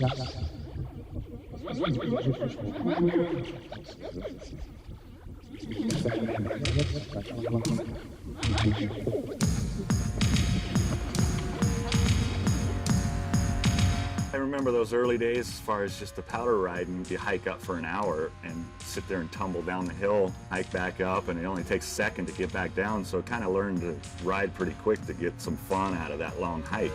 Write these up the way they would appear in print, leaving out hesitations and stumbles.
I remember those early days as far as just the powder ride, and you hike up for an hour and sit there and tumble down the hill, hike back up, and it only takes a second to get back down, so I kind of learned to ride pretty quick to get some fun out of that long hike.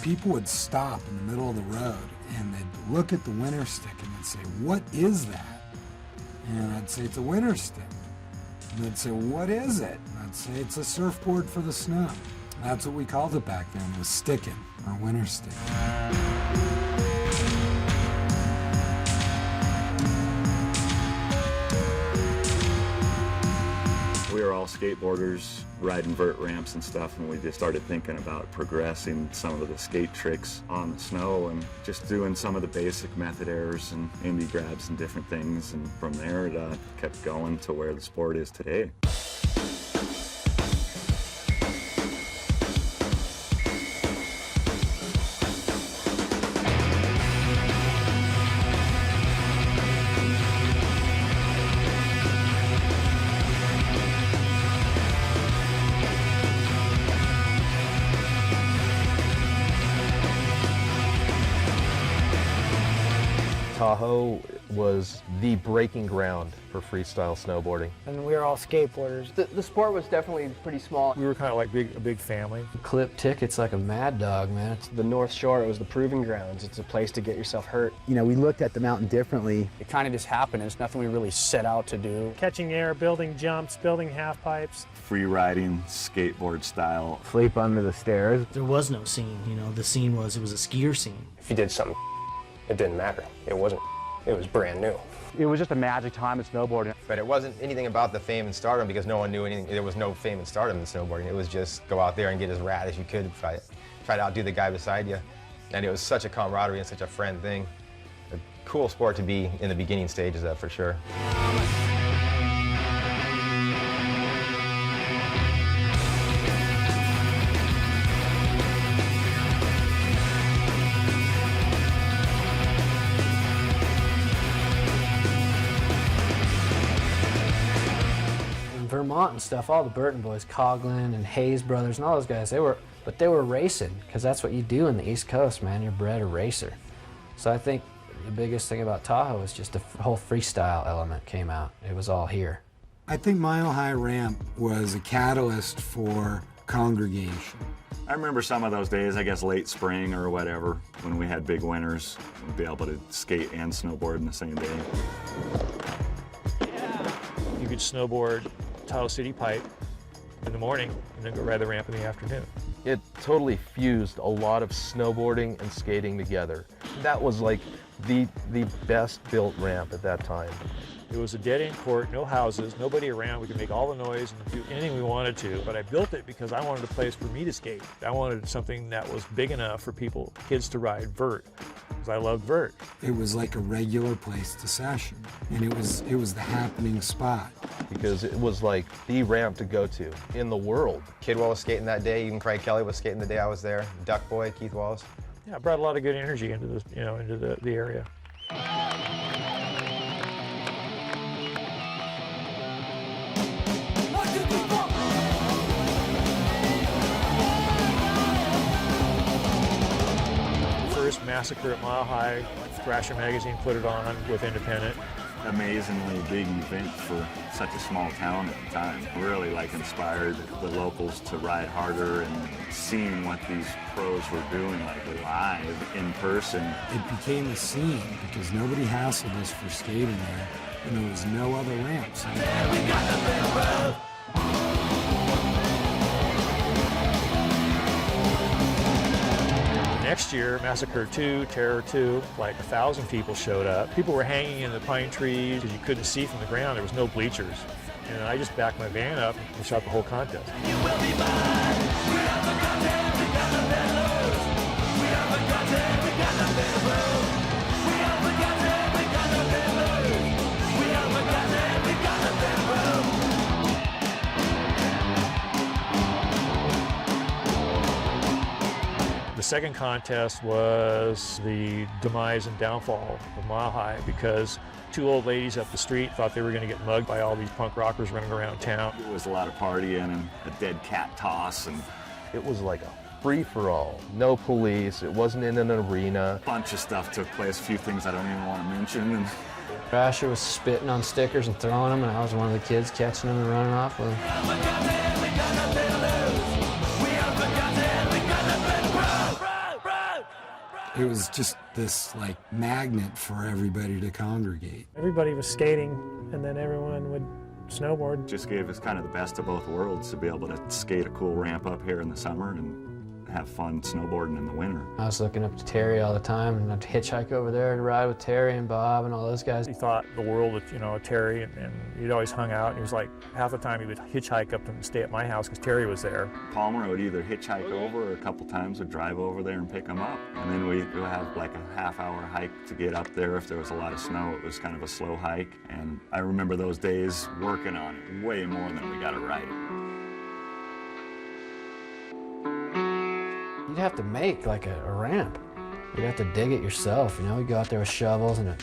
People would stop in the middle of the road and they'd look at the winter stick and they'd say, "What is that?" And I'd say, "It's a winter stick." And they'd say, "What is it?" And I'd say, "It's a surfboard for the snow." That's what we called it back then, was sticking, or winter stick. We were all skateboarders, riding vert ramps and stuff, and we just started thinking about progressing some of the skate tricks on the snow and just doing some of the basic method errors and indie grabs and different things, and from there it kept going to where the sport is today. Tahoe was the breaking ground for freestyle snowboarding. And we were all skateboarders. The sport was definitely pretty small. We were kind of like a big family. Clip tickets like a mad dog, man. It's The North Shore, it was the proving grounds. It's a place to get yourself hurt. You know, we looked at the mountain differently. It kind of just happened. It's nothing we really set out to do. Catching air, building jumps, building half pipes. Free riding, skateboard style. Sleep under the stairs. There was no scene, you know. The scene was, it was a skier scene. If you did something, it didn't matter. It was brand new. It was just a magic time at snowboarding. But it wasn't anything about the fame and stardom because no one knew anything. There was no fame and stardom in snowboarding. It was just go out there and get as rad as you could, try to outdo the guy beside you. And it was such a camaraderie and such a friend thing. A cool sport to be in the beginning stages of, for sure. Vermont and stuff, all the Burton boys, Coughlin and Hayes brothers and all those guys, they were racing, because that's what you do in the East Coast, man. You're bred a racer. So I think the biggest thing about Tahoe is just the whole freestyle element came out. It was all here. I think Mile High Ramp was a catalyst for congregation. I remember some of those days, I guess late spring or whatever, when we had big winters, we'd be able to skate and snowboard in the same day. You could snowboard Tahoe City Pipe in the morning and then go ride the ramp in the afternoon. It totally fused a lot of snowboarding and skating together. That was like the best built ramp at that time. It was a dead-end court, no houses, nobody around. We could make all the noise and do anything we wanted to. But I built it because I wanted a place for me to skate. I wanted something that was big enough for kids to ride vert, because I loved vert. It was like a regular place to session, and it was the happening spot. Because it was like the ramp to go to in the world. Kidwell was skating that day, even Craig Kelly was skating the day I was there. Duck Boy, Keith Wallace. Yeah, it brought a lot of good energy into this, into the area. First Massacre at Mile High, Thrasher magazine put it on with Independent. Amazingly big event for such a small town at the time. Really inspired the locals to ride harder, and seeing what these pros were doing live in person. It became a scene because nobody hassled us for skating there, and there was no other ramps. Next year, Massacre 2, Terror 2, 1,000 people showed up. People were hanging in the pine trees because you couldn't see from the ground. There was no bleachers. And I just backed my van up and shot the whole contest. The second contest was the demise and downfall of Mile High because two old ladies up the street thought they were going to get mugged by all these punk rockers running around town. It was a lot of partying and a dead cat toss, and It was like a free-for-all. No police. It wasn't in an arena. a bunch of stuff took place, a few things I don't even want to mention. And Asher was spitting on stickers and throwing them, and I was one of the kids catching them and running off with them. It was just this like magnet for everybody to congregate. Everybody was skating, and then everyone would snowboard. just gave us kind of the best of both worlds to be able to skate a cool ramp up here in the summer and have fun snowboarding in the winter. I was looking up to Terry all the time, and I'd hitchhike over there to ride with Terry and Bob and all those guys. He thought the world of, Terry, and he'd always hung out. He was like, half the time he would hitchhike up and stay at my house because Terry was there. Palmer would either hitchhike over or a couple times would drive over there and pick them up. And then we would have like a half-hour hike to get up there. If there was a lot of snow, it was kind of a slow hike. And I remember those days working on it way more than we got to ride it. You'd have to make like a ramp. You'd have to dig it yourself, We'd go out there with shovels and a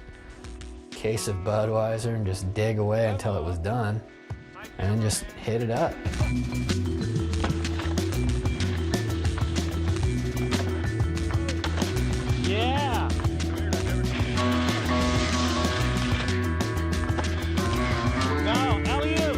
case of Budweiser and just dig away until it was done, and then just hit it up. Yeah! No, alley-oop!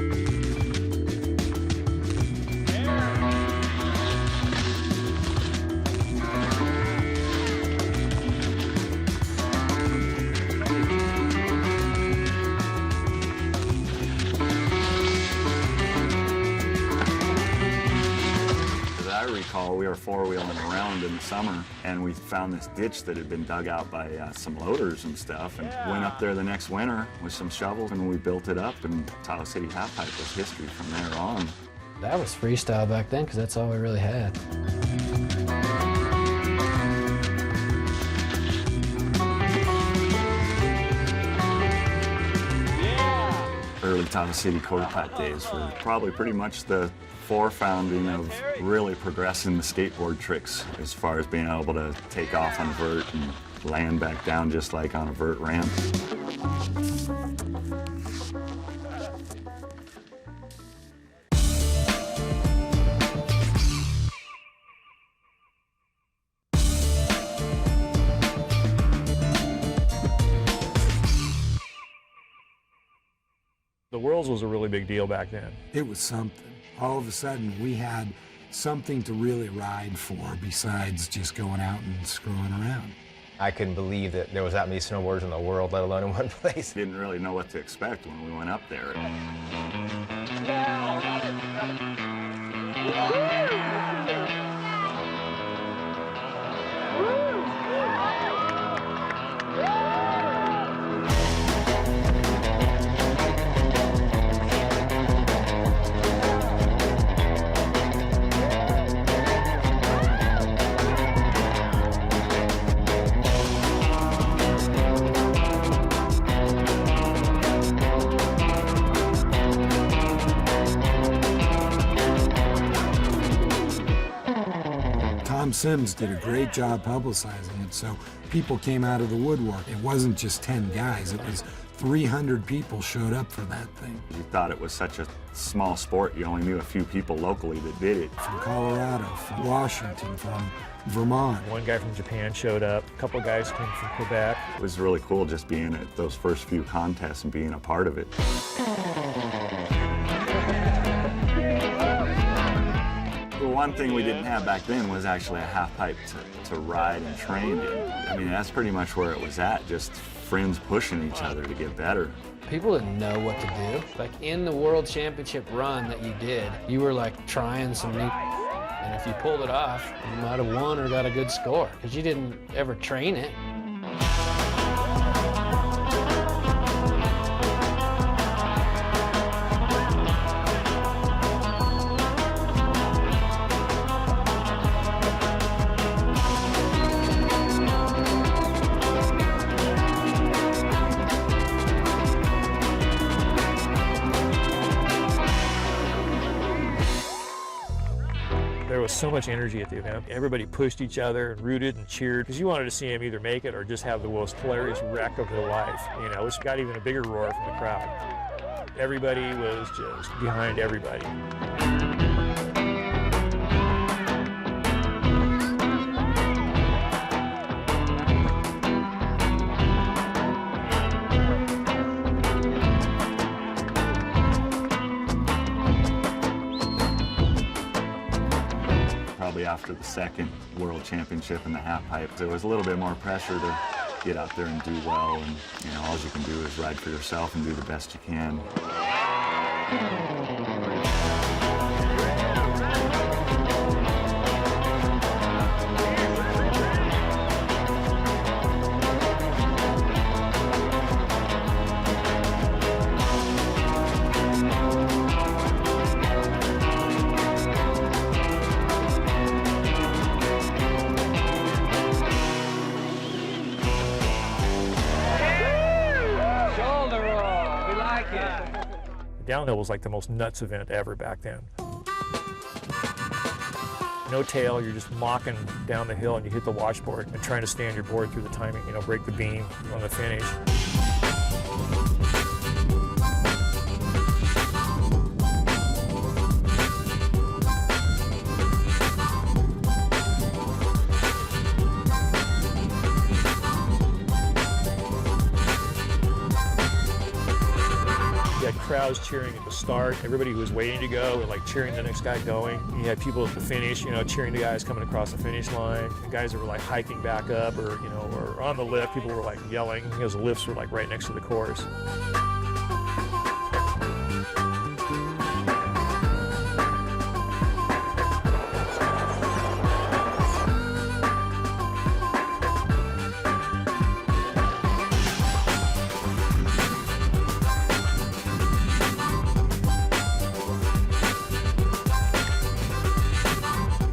We were four-wheeling around in the summer, and we found this ditch that had been dug out by some loaders and stuff, and went up there the next winter with some shovels, and we built it up, and Tahoe City Halfpipe was history from there on. That was freestyle back then, because that's all we really had. Early Tahoe City quarterpipe days were probably pretty much the forefounding of really progressing the skateboard tricks as far as being able to take off on vert and land back down just like on a vert ramp. The Worlds was a really big deal back then. It was something. All of a sudden, we had something to really ride for besides just going out and screwing around. I couldn't believe that there was that many snowboarders in the world, let alone in one place. Didn't really know what to expect when we went up there. Sims did a great job publicizing it, so people came out of the woodwork. It wasn't just 10 guys, it was 300 people showed up for that thing. You thought it was such a small sport, you only knew a few people locally that did it. From Colorado, from Washington, from Vermont. One guy from Japan showed up, a couple guys came from Quebec. It was really cool just being at those first few contests and being a part of it. One thing we didn't have back then was actually a half pipe to ride and train in. I mean, that's pretty much where it was at, just friends pushing each other to get better. People didn't know what to do. Like in the World Championship run that you did, you were like trying some new, and if you pulled it off, you might have won or got a good score because you didn't ever train it. so much energy at the event. Everybody pushed each other and rooted and cheered because you wanted to see him either make it or just have the most hilarious wreck of their life, you know, which got even a bigger roar from the crowd. Everybody was just behind everybody. Probably after the second World Championship in the half pipe, there was a little bit more pressure to get out there and do well, and you know, all you can do is ride for yourself and do the best you can. Downhill was like the most nuts event ever back then. No tail, you're just mocking down the hill and you hit the washboard and trying to stand your board through the timing, you know, break the beam on the finish. Crowds cheering at the start. Everybody who was waiting to go were like cheering the next guy going. You had people at the finish, you know, cheering the guys coming across the finish line. The guys that were like hiking back up or, you know, or on the lift, people were like yelling because the lifts were like right next to the course.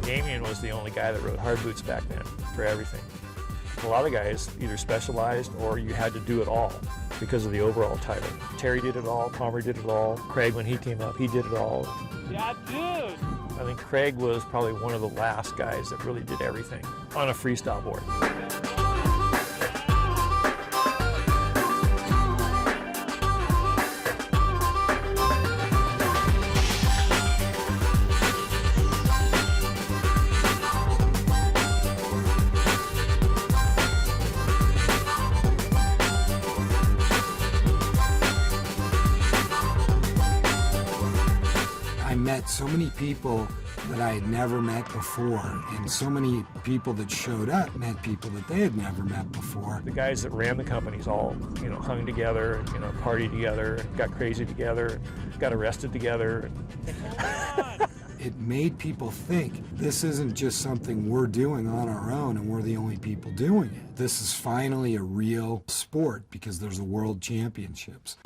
Damain was the only guy that rode hard boots back then for everything. A lot of guys either specialized or you had to do it all because of the overall title. Terry did it all, Palmer did it all, Craig when he came up, he did it all. Yeah, dude! I think Craig was probably one of the last guys that really did everything on a freestyle board. Met so many people that I had never met before, and so many people that showed up met people that they had never met before. The guys that ran the companies all, you know, hung together and, you know, partied together and got crazy together and got arrested together. It made people think this isn't just something we're doing on our own and we're the only people doing it. This is finally a real sport because there's a world championships.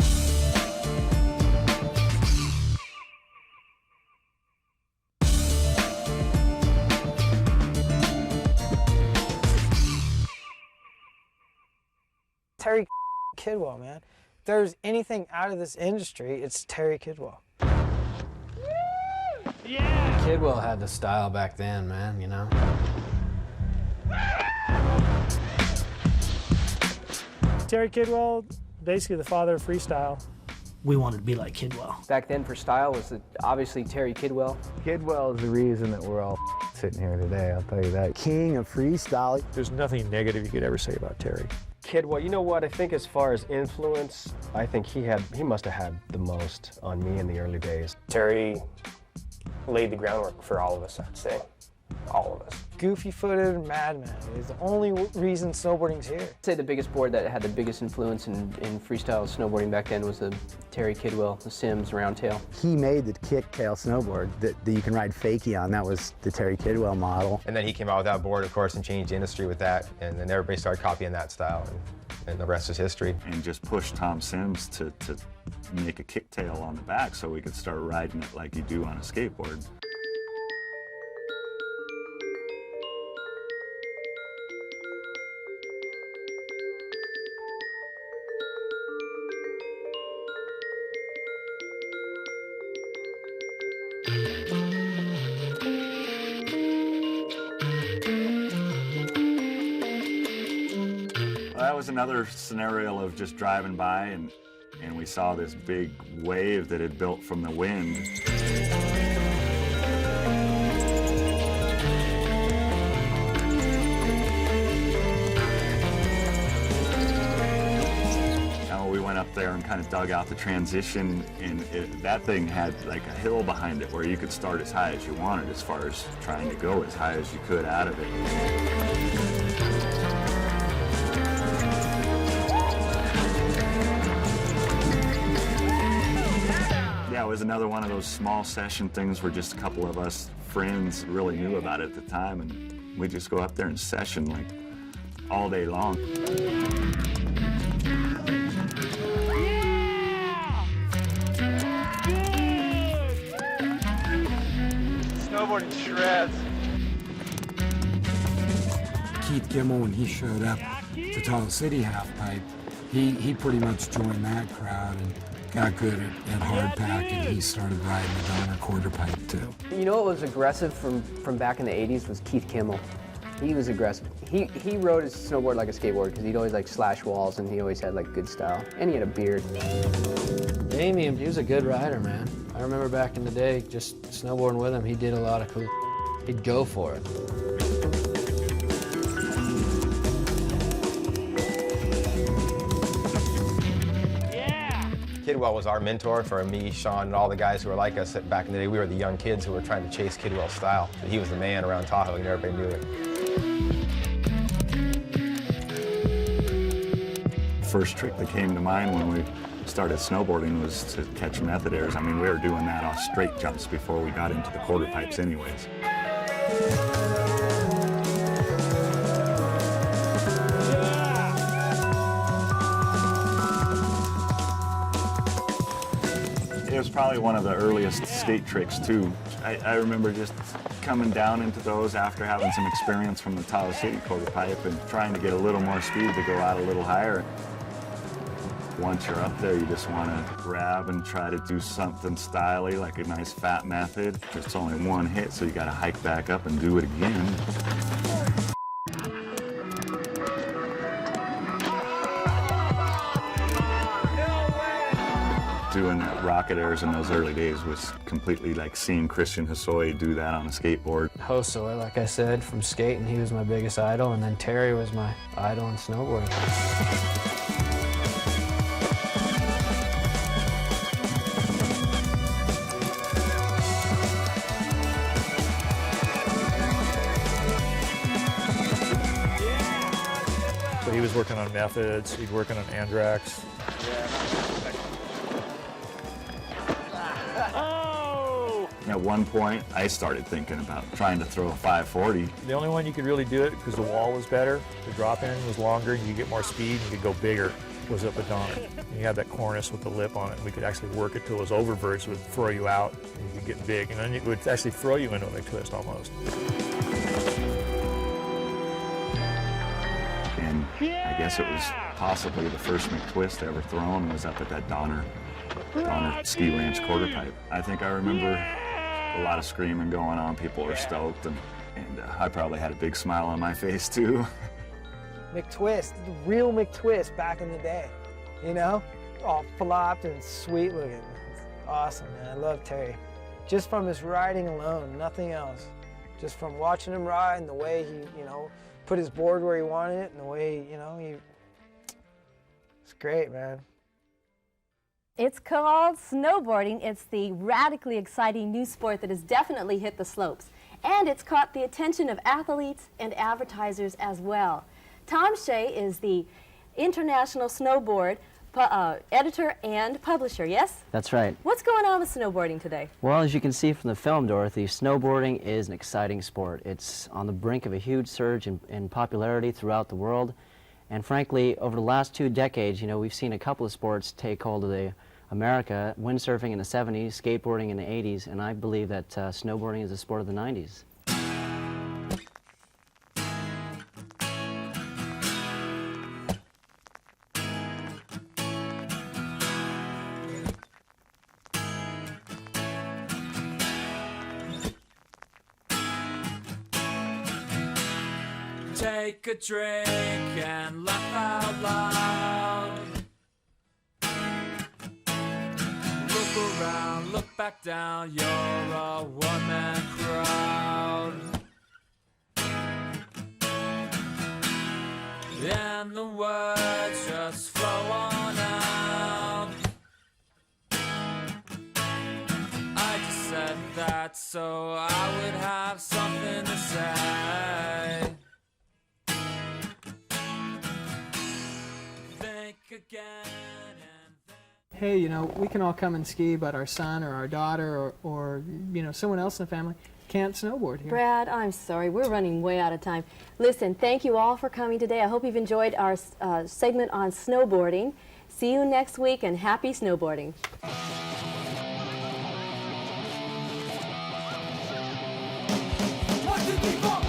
Terry Kidwell, man. If there's anything out of this industry, it's Terry Kidwell. Yeah! Kidwell had the style back then, man, you know? Terry Kidwell, basically the father of freestyle. We wanted to be like Kidwell. Back then for style was obviously Terry Kidwell. Kidwell is the reason that we're all sitting here today, I'll tell you that. King of freestyle. There's nothing negative you could ever say about Terry. Kidwell, you know what? I think as far as influence, I think he must have had the most on me in the early days. Terry laid the groundwork for all of us, I'd say. All of us. Goofy-footed madman is the only reason snowboarding's here. I'd say the biggest board that had the biggest influence in freestyle snowboarding back then was the Terry Kidwell, the Sims Roundtail. He made the kicktail snowboard that you can ride fakie on. That was the Terry Kidwell model. And then he came out with that board, of course, and changed the industry with that. And then everybody started copying that style, and the rest is history. And just pushed Tom Sims to make a kicktail on the back so we could start riding it like you do on a skateboard. was another scenario of just driving by and we saw this big wave that had built from the wind. We went up there and kind of dug out the transition, and that thing had like a hill behind it where you could start as high as you wanted as far as trying to go as high as you could out of it. Yeah, it was another one of those small session things where just a couple of us friends really knew about it at the time, and we'd just go up there and session like all day long. Snowboarding shreds. Keith Gimmel, when he showed up to Tahoe City Halfpipe, he pretty much joined that crowd and got good at hard pack, and he started riding the Donner quarter pipe too. You know what was aggressive from back in the 80s was Keith Kimmel. He was aggressive. He rode his snowboard like a skateboard because he'd always like slash walls, and he always had like good style. And he had a beard. Damain, he was a good rider, man. I remember back in the day, just snowboarding with him, he did a lot of cool. He'd go for it. Kidwell was our mentor for me, Shaun, and all the guys who were like us back in the day. We were the young kids who were trying to chase Kidwell's style. He was the man around Tahoe, and everybody knew it. First trick that came to mind when we started snowboarding was to catch method airs. I mean, we were doing that off straight jumps before we got into the quarter pipes anyways. It was probably one of the earliest skate tricks too. I remember just coming down into those after having some experience from the Tahoe City quarter pipe and trying to get a little more speed to go out a little higher. Once you're up there, you just want to grab and try to do something styly, like a nice fat method. It's only one hit, so you got to hike back up and do it again. Doing rocket airs in those early days was completely like seeing Christian Hosoi do that on a skateboard. Hosoi, like I said, from skating, he was my biggest idol, and then Terry was my idol in snowboarding. So he was working on methods, he'd working on Andrax. At one point, I started thinking about trying to throw a 540. The only one you could really do it because the wall was better, the drop in was longer, and you get more speed, and you could go bigger, was up at Donner. And you had that cornice with the lip on it, and we could actually work it till those oververts would throw you out, and you could get big, and then it would actually throw you into a McTwist almost. And I guess it was possibly the first McTwist ever thrown was up at that Donner Ski Ranch quarter pipe. I think I remember a lot of screaming going on. People were stoked, and I probably had a big smile on my face too. McTwist, the real McTwist back in the day, you know? All flopped and sweet looking. It's awesome, man. I love Terry. Just from his riding alone, nothing else. Just from watching him ride and the way he, you know, put his board where he wanted it and the way, you know, it's great, man. It's called snowboarding. It's the radically exciting new sport that has definitely hit the slopes. And it's caught the attention of athletes and advertisers as well. Tom Shea is the International Snowboard editor and publisher, yes? That's right. What's going on with snowboarding today? Well, as you can see from the film, Dorothy, snowboarding is an exciting sport. It's on the brink of a huge surge in popularity throughout the world. And frankly, over the last 2 decades, you know, we've seen a couple of sports take hold of America, windsurfing in the 70s, skateboarding in the 80s, and I believe that snowboarding is a sport of the 90s. Take a drink and laugh out loud. Look around, look back down, you're a one-man crowd. And the words just flow on out. I just said that so I would have something to say. Think again. Hey, you know, we can all come and ski, but our son or our daughter or you know, someone else in the family can't snowboard here. Brad, I'm sorry, we're running way out of time. Listen, thank you all for coming today. I hope you've enjoyed our segment on snowboarding. See you next week, and happy snowboarding. What did we want?